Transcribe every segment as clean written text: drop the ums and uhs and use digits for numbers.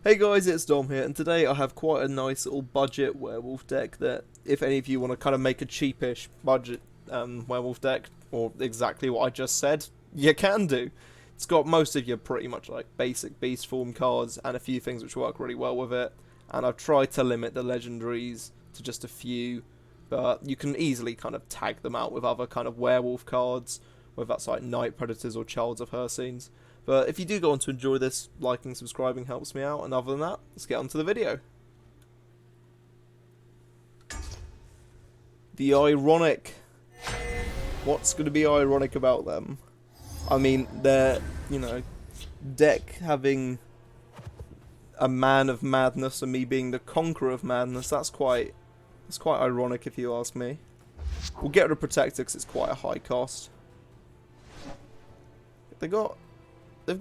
Hey guys, it's Dom here, and today I have quite a nice little budget werewolf deck that, if any of you want to kind of make a cheapish budget werewolf deck, or exactly what I just said, you can do. It's got most of your pretty much like basic beast form cards, and a few things which work really well with it, and I've tried to limit the legendaries to just a few, but you can easily kind of tag them out with other kind of werewolf cards, whether that's like Night Predators or Childs of Hercines. But if you do go on to enjoy this, liking, subscribing helps me out, and other than that, let's get on to the video. The ironic. What's going to be ironic about them? I mean, their, deck having a man of madness and me being the conqueror of madness, that's quite ironic if you ask me. We'll get rid of Protector because it's quite a high cost. They've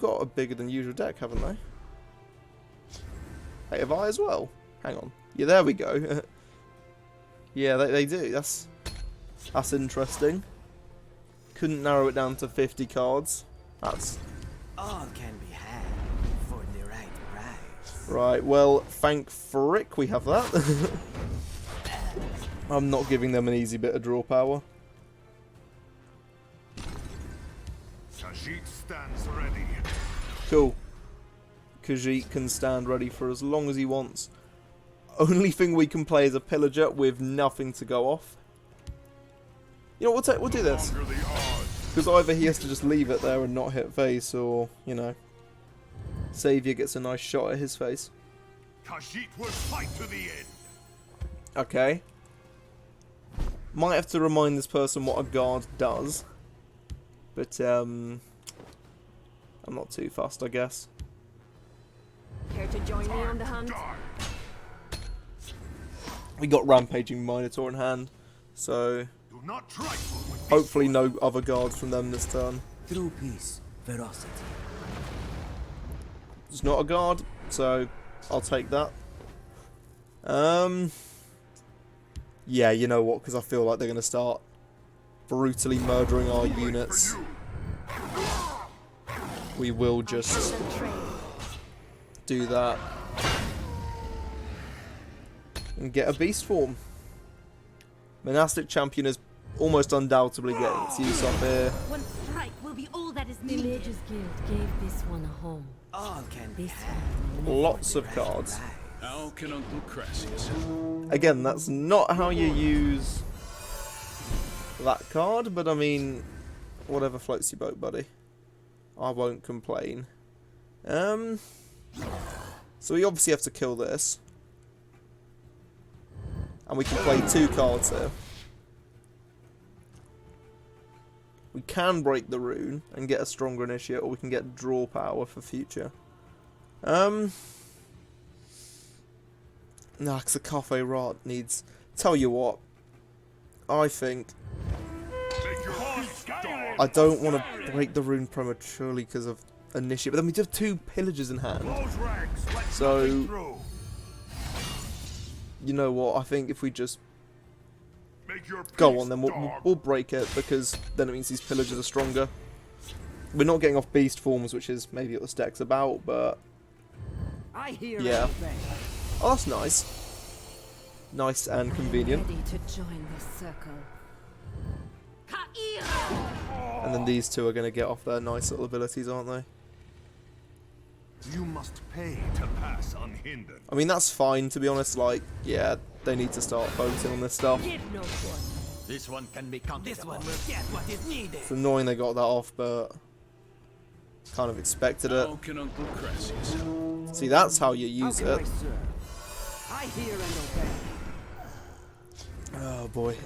got a bigger than usual deck, haven't they? Hey, have I as well? Hang on. Yeah, there we go. Yeah, they do. That's interesting. Couldn't narrow it down to 50 cards. That's... All can be had for the right price. Right, well, thank frick we have that. I'm not giving them an easy bit of draw power. Khajiit stands ready. Cool. Khajiit can stand ready for as long as he wants. Only thing we can play is a pillager with nothing to go off. You know, we'll do this. Because either he has to just leave it there and not hit face, or, Savior gets a nice shot at his face. Khajiit will fight to the end. Okay. Might have to remind this person what a guard does. But, I'm not too fussed, I guess. Care to join me on the hunt? We got Rampaging Minotaur in hand, so Do not trifle with hopefully no other guards from them this turn. True peace, ferocity. It's not a guard, so I'll take that. Yeah, you know what, because I feel like they're going to start brutally murdering our units. We will just do that and get a beast form. Monastic Champion is almost undoubtedly getting its use up here. One strike will be all that is needed. The Mages Guild gave this one a home. All can be This had. Lots of cards. How can Uncle Crassus? Again, that's not how you use that card, but I mean, whatever floats your boat, buddy. I won't complain. So we obviously have to kill this. And we can play 2 cards here. We can break the rune and get a stronger initiate, or we can get draw power for future. Nah, because the Cafe Rot needs... Tell you what, I think... I don't want to break the rune prematurely because of initiate, but then we do have 2 pillagers in hand. So, you know what, I think if we just go on, then we'll break it, because then it means these pillagers are stronger. We're not getting off beast forms, which is maybe what this deck's about, but yeah. Oh, that's nice. Nice and convenient. Ready to join the circle. And then these 2 are going to get off their nice little abilities, aren't they? You must pay to pass unhindered. I mean, that's fine, to be honest. Like, yeah, they need to start focusing on this stuff. Give no one. This one can be counted. This one will get what is needed. It's annoying they got that off, but kind of expected it. How can Uncle Crassus help? See, that's how you use it. I hear and obey. Oh boy.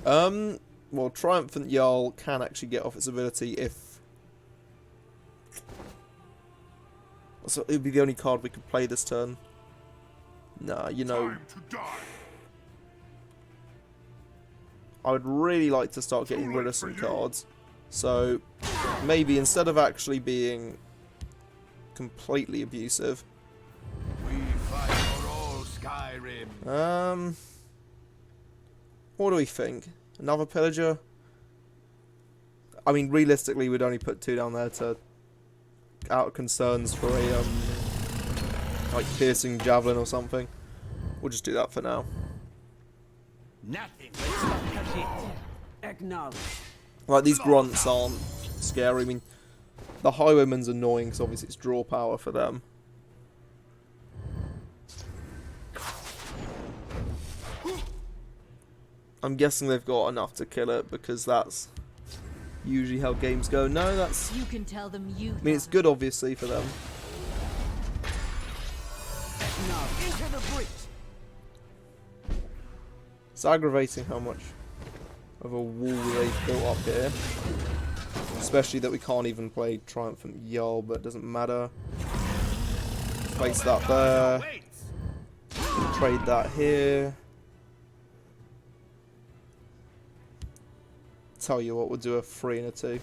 Well, Triumphant Jarl can actually get off its ability if... So it would be the only card we could play this turn. Nah, you know... Time to die. I would really like to start getting rid of some cards. So, maybe instead of actually being completely abusive... We fight for all Skyrim. What do we think? Another pillager? I mean, realistically, we'd only put 2 down there to out of concerns for a Like piercing javelin or something. We'll just do that for now. Nothing will stop Khajiit. Acknowledge. Like, these grunts aren't scary. I mean, the highwayman's annoying because obviously it's draw power for them. I'm guessing they've got enough to kill it because that's usually how games go. No, that's... You can tell them you. I mean, it's good obviously for them. Acknowledge. Into the breach. It's aggravating how much of a wall they've built up here. Especially that we can't even play Triumphant Jarl, but it doesn't matter. Place that there. Trade that here. Tell you what, we'll do a 3 and a 2.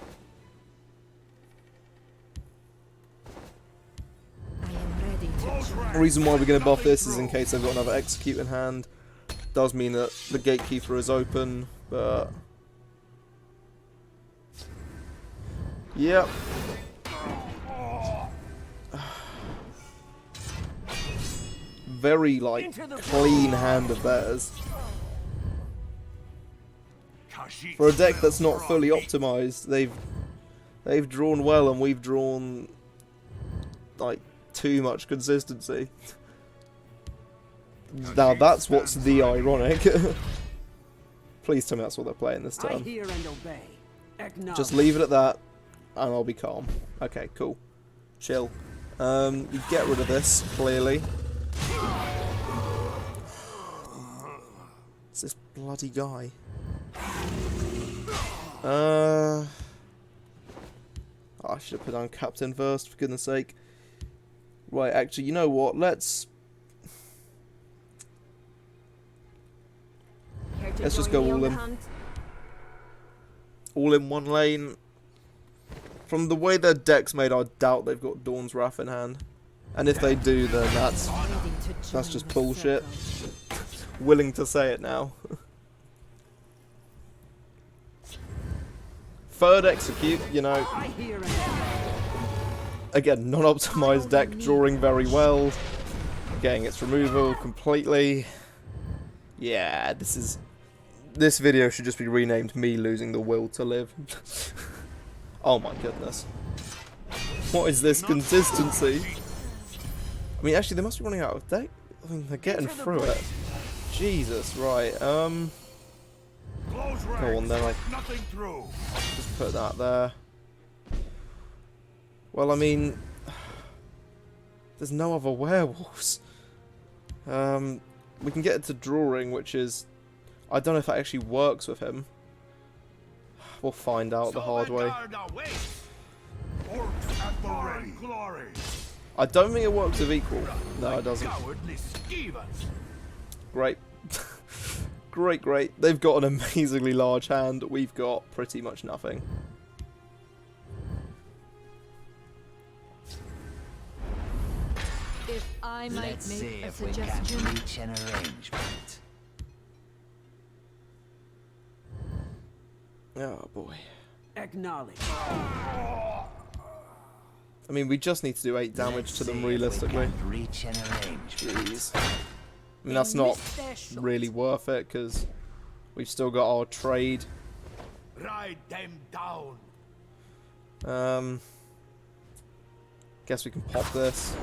I am ready to try. The reason why we're going to buff this is in case they've got another execute in hand. Does mean that the gatekeeper is open, but... Yep. Very, like, clean hand of theirs. For a deck that's not fully optimized, they've drawn well and we've drawn, like, too much consistency. Now that's what's the ironic. Please tell me that's what they're playing this I turn. hear and obey. Acknowledge. Just leave it at that, and I'll be calm. Okay, cool. Chill. You get rid of this, clearly. It's this bloody guy. Oh, I should have put down Captain first, for goodness sake. Right, actually, you know what? Let's just go all in one lane. From the way their deck's made, I doubt they've got Dawn's Wrath in hand. And if they do, then that's just bullshit. Willing to say it now. Third execute, you know. I hear and obey. Again, non-optimized deck, drawing very well. Getting its removal completely. Yeah, this video should just be renamed Me Losing the Will to Live. Oh my goodness. What is this consistency? I mean, actually, they must be running out of deck. I mean, they're getting through it. Jesus, right. Go on then, Nothing through. just put that there. Well, I mean, there's no other werewolves. We can get it to drawing, which is... I don't know if that actually works with him. We'll find out the hard way. I don't think it works with equal. No, it doesn't. Great. Great, great. They've got an amazingly large hand. We've got pretty much nothing. If I might Let's see make a if we can suggestion. reach an arrangement. Oh boy. Acknowledge. I mean, we just need to do 8 damage to them realistically. Reach an arrangement. Jeez. I mean, that's not really worth it because we've still got our trade. Ride them down. Guess we can pop this.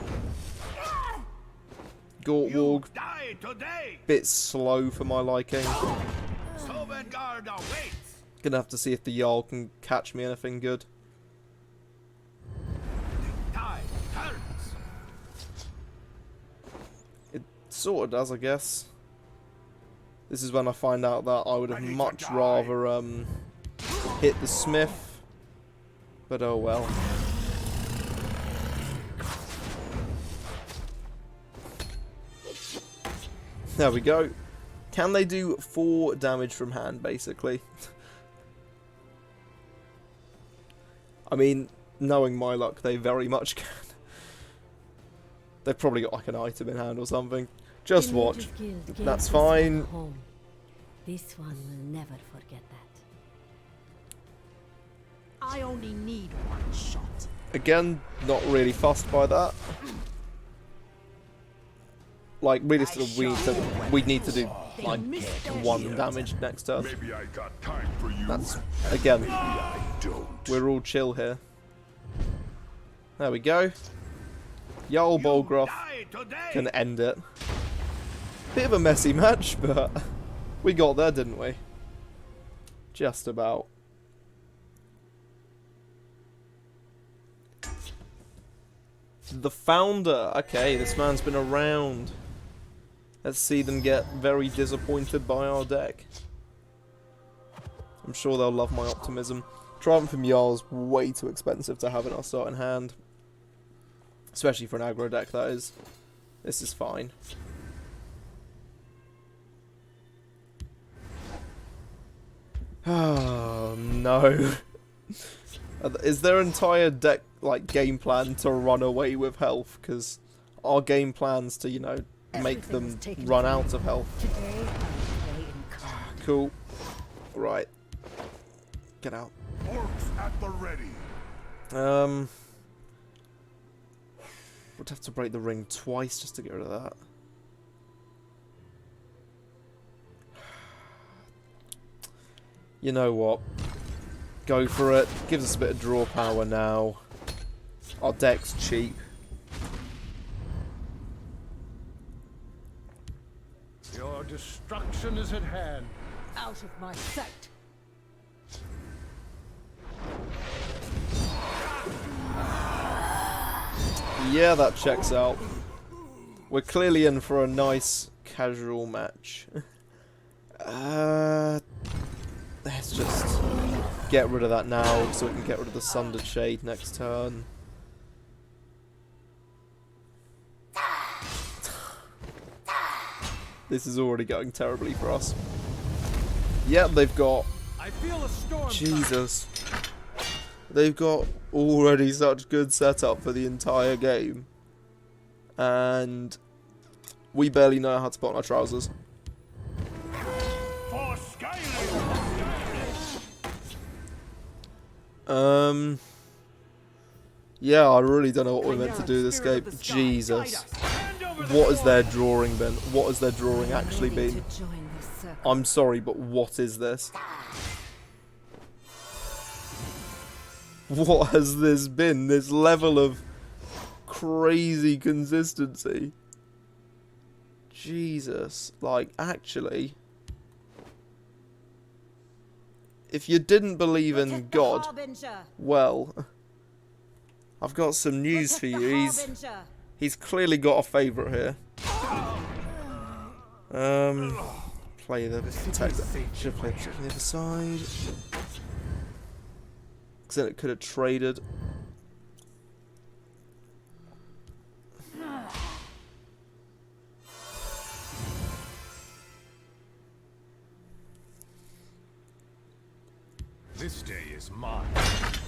Gortwalk, Die today. bit slow for my liking. Sovngarde awaits. Gonna have to see if the Jarl can catch me anything good. Time turns. It sort of does, I guess. This is when I find out that I would have much rather hit the smith. But oh well. There we go. Can they do 4 damage from hand, basically? I mean, knowing my luck, they very much can. They've probably got like an item in hand or something. Just watch. That's fine. This one will never forget that. I only need one shot. Again, not really fussed by that. like realistically, we need to do like 1 damage next turn. Maybe I got time for you. That's again, I don't. we're all chill here. There we go. Jarl Bolgroth Die today. can end it. Bit of a messy match, but we got there, didn't we? Just about. The Founder. Okay, this man's been around. Let's see them get very disappointed by our deck. I'm sure they'll love my optimism. Triumphant Jarl's way too expensive to have in our starting hand. Especially for an aggro deck, that is. This is fine. Oh, no. Is their entire deck, like, game plan to run away with health? Because our game plan's to, you know, make them run out of health. Cool. Right. Get out. Orcs at the ready. Would have to break the ring twice just to get rid of that. You know what? Go for it. Gives us a bit of draw power now. Our deck's cheap. Your destruction is at hand. Out of my sight. Yeah, that checks out. We're clearly in for a nice casual match. Let's just get rid of that now so we can get rid of the Sundered Shade next turn. This is already going terribly for us. Yep, they've got... I feel a storm. Jesus. They've got already such good setup for the entire game. And we barely know how to put on our trousers. For Skyrim. Yeah, I really don't know what we're meant to do this game. Jesus. What has their drawing been? What has their drawing actually been? I'm sorry, but what is this? What has this been? This level of crazy consistency. Jesus. Like, actually, if you didn't believe in God, well, I've got some news for you. He's clearly got a favourite here. Play the protector. Should have played on the other side. Because then it could have traded. This day is mine.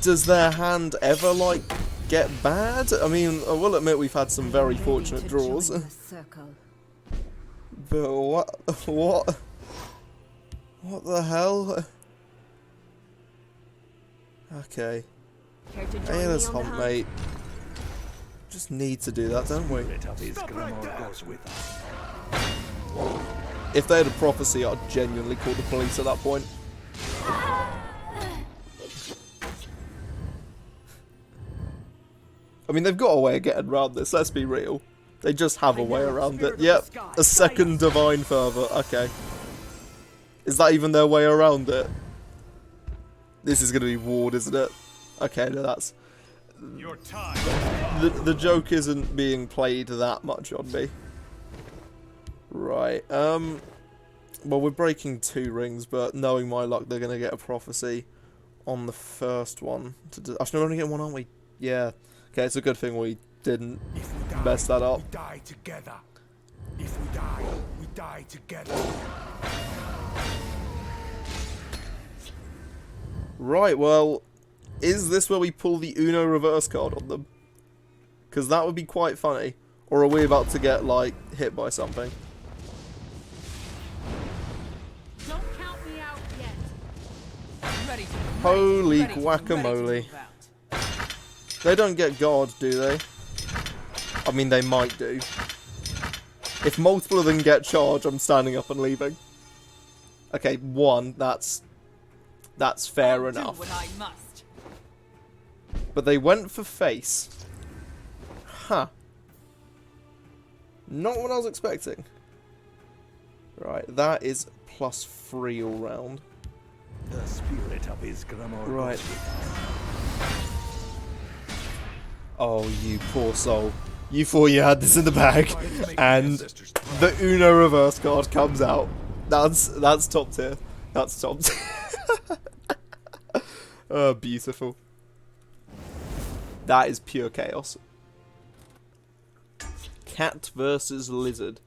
Does their hand ever, like, get bad? I mean, I will admit we've had some very fortunate draws. But what the hell? Okay. Hey, let's hunt, mate. Just need to do that, don't we? If they had a prophecy, I'd genuinely call the police at that point. I mean, they've got a way of getting around this, let's be real. They just have a way around it. Yep, a second Divine Fervor, okay. Is that even their way around it? This is going to be Ward, isn't it? Okay, no, that's... Your time. The joke isn't being played that much on me. Right, well, we're breaking 2 rings, but knowing my luck, they're going to get a prophecy on the first one. Actually, we're only getting one, aren't we? Yeah. Okay, it's a good thing we didn't mess that up. We die together. If we die, we die together. Right, well, is this where we pull the Uno reverse card on them? Because that would be quite funny. Or are we about to get, like, hit by something? Don't count me out yet. Holy guacamole. They don't get God, do they? I mean, they might do. If multiple of them get charged, I'm standing up and leaving. Okay, one, that's fair enough. But they went for face. Huh. Not what I was expecting. Right, that is +3 all round. The spirit of his grammar. Right. Oh, you poor soul. You thought you had this in the bag, and the Uno reverse card comes out. That's top tier. That's top tier. Oh, beautiful. That is pure chaos. Cat versus lizard.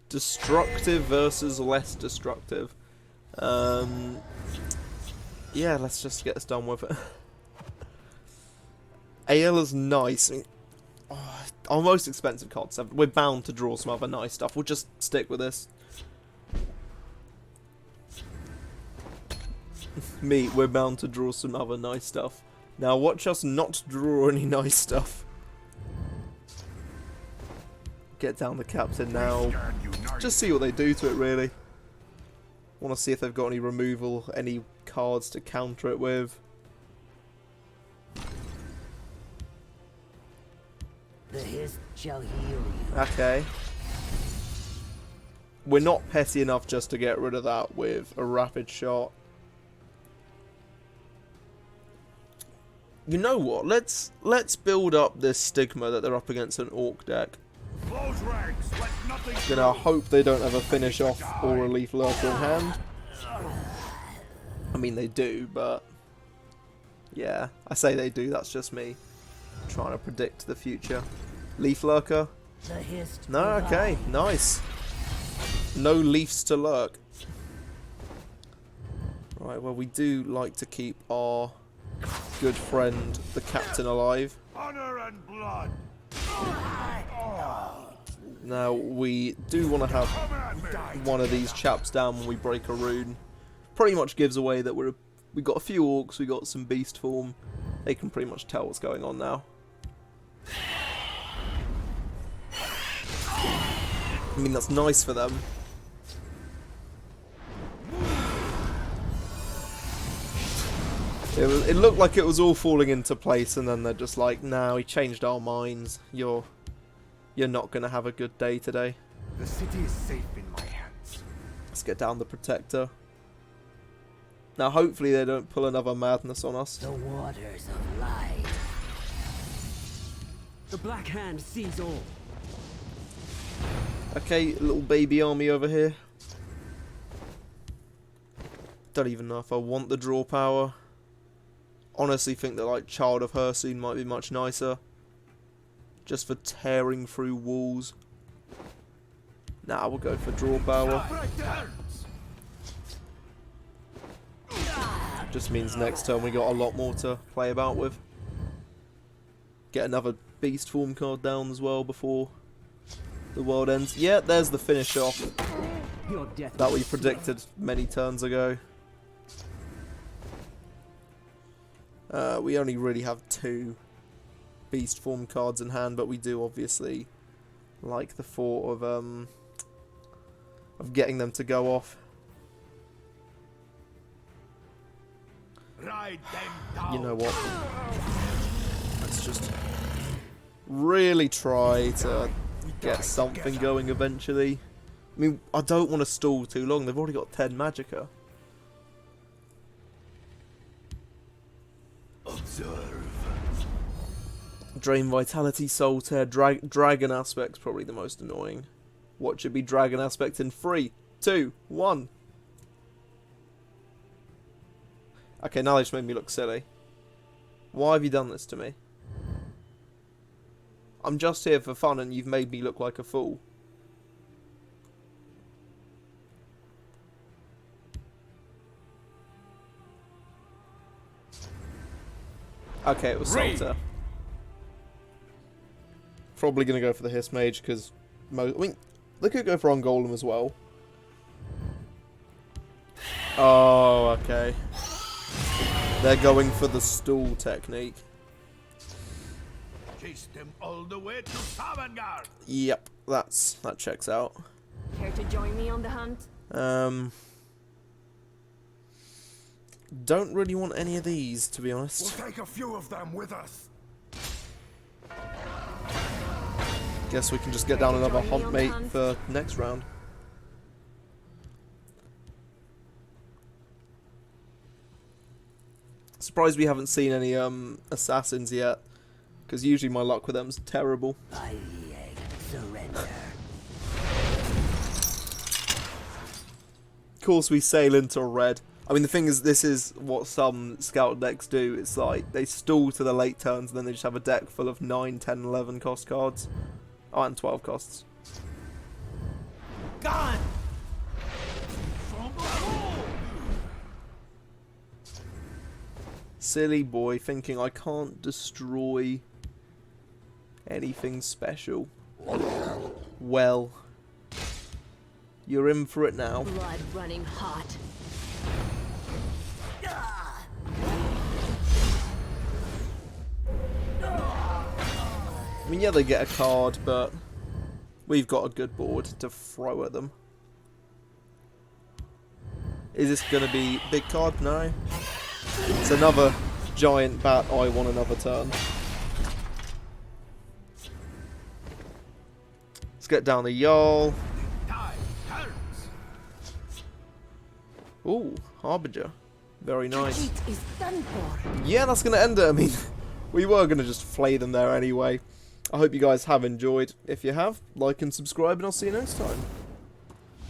Destructive versus less destructive. Yeah, let's just get this done with it. AL is nice. I mean, our most expensive card 7. We're bound to draw some other nice stuff. We'll just stick with this. We're bound to draw some other nice stuff. Now watch us not draw any nice stuff. Get down the captain now. Just see what they do to it, really. Want to see if they've got any removal, any cards to counter it with. The hist shall heal you. Okay. We're not petty enough just to get rid of that with a rapid shot. You know what? Let's build up this stigma that they're up against an orc deck. Close ranks, let nothing Gonna hope they don't have a finish off or a leaf lurker in hand. I mean they do, but yeah, I say they do. That's just me trying to predict the future. Leaf lurker. The hist. No, okay, nice. No leafs to lurk. Right, well we do like to keep our good friend the captain alive. honor and blood. Now we do want to have Come at me. one of these chaps down when we break a rune. Pretty much gives away that we got a few orcs, we got some beast form. They can pretty much tell what's going on now. I mean that's nice for them. It looked like it was all falling into place, and then they're just like, "No, we changed our minds. You're not gonna have a good day today." The city is safe in my hands. Let's get down the protector. Now, hopefully, they don't pull another madness on us. The waters of life. The Black Hand sees all. Okay, little baby army over here. Don't even know if I want the draw power. Honestly, think that like Child of Hircine might be much nicer. Just for tearing through walls. Nah, we'll go for draw power. Just means next turn we got a lot more to play about with. Get another beast form card down as well before the world ends. Yeah, there's the finish off Your death that we is predicted many turns ago. We only really have 2 beast form cards in hand, but we do obviously like the thought of getting them to go off. Ride them down. You know what? Let's just really try to get something going eventually. I mean, I don't want to stall too long. They've already got 10 Magicka. Observe. Drain Vitality, Soul Tear, Dragon Aspect's probably the most annoying. What should be Dragon Aspect in 3, 2, 1? Okay, now they just made me look silly. Why have you done this to me? I'm just here for fun and you've made me look like a fool. Okay, it was Soul Tear. Probably going to go for the Hiss Mage because I mean, they could go for On Golem as well. Oh, okay. They're going for the stall technique. Chase them all the way to Savangard. Yep, that checks out. Care to join me on the hunt? Don't really want any of these, to be We'll honest. take a few of them with us. Guess we can just get down another hunt mate for next round. Surprised we haven't seen any assassins yet, because usually my luck with them's terrible. Surrender. Of course, we sail into red. I mean, the thing is, this is what some scout decks do. It's like they stall to the late turns, and then they just have a deck full of 9, 10, 11 cost cards. Oh, and 12 costs. Gone! Silly boy, thinking I can't destroy anything special. Well, you're in for it now. Blood running hot. I mean, yeah, they get a card, but we've got a good board to throw at them. Is this going to be big card? No. It's another giant bat. I want another turn. Let's get down the Jarl. Tide turns. Ooh, Harbinger. Very nice. Retreat is done for. Yeah, that's going to end it. I mean, we were going to just flay them there anyway. I hope you guys have enjoyed. If you have, like and subscribe, and I'll see you next time.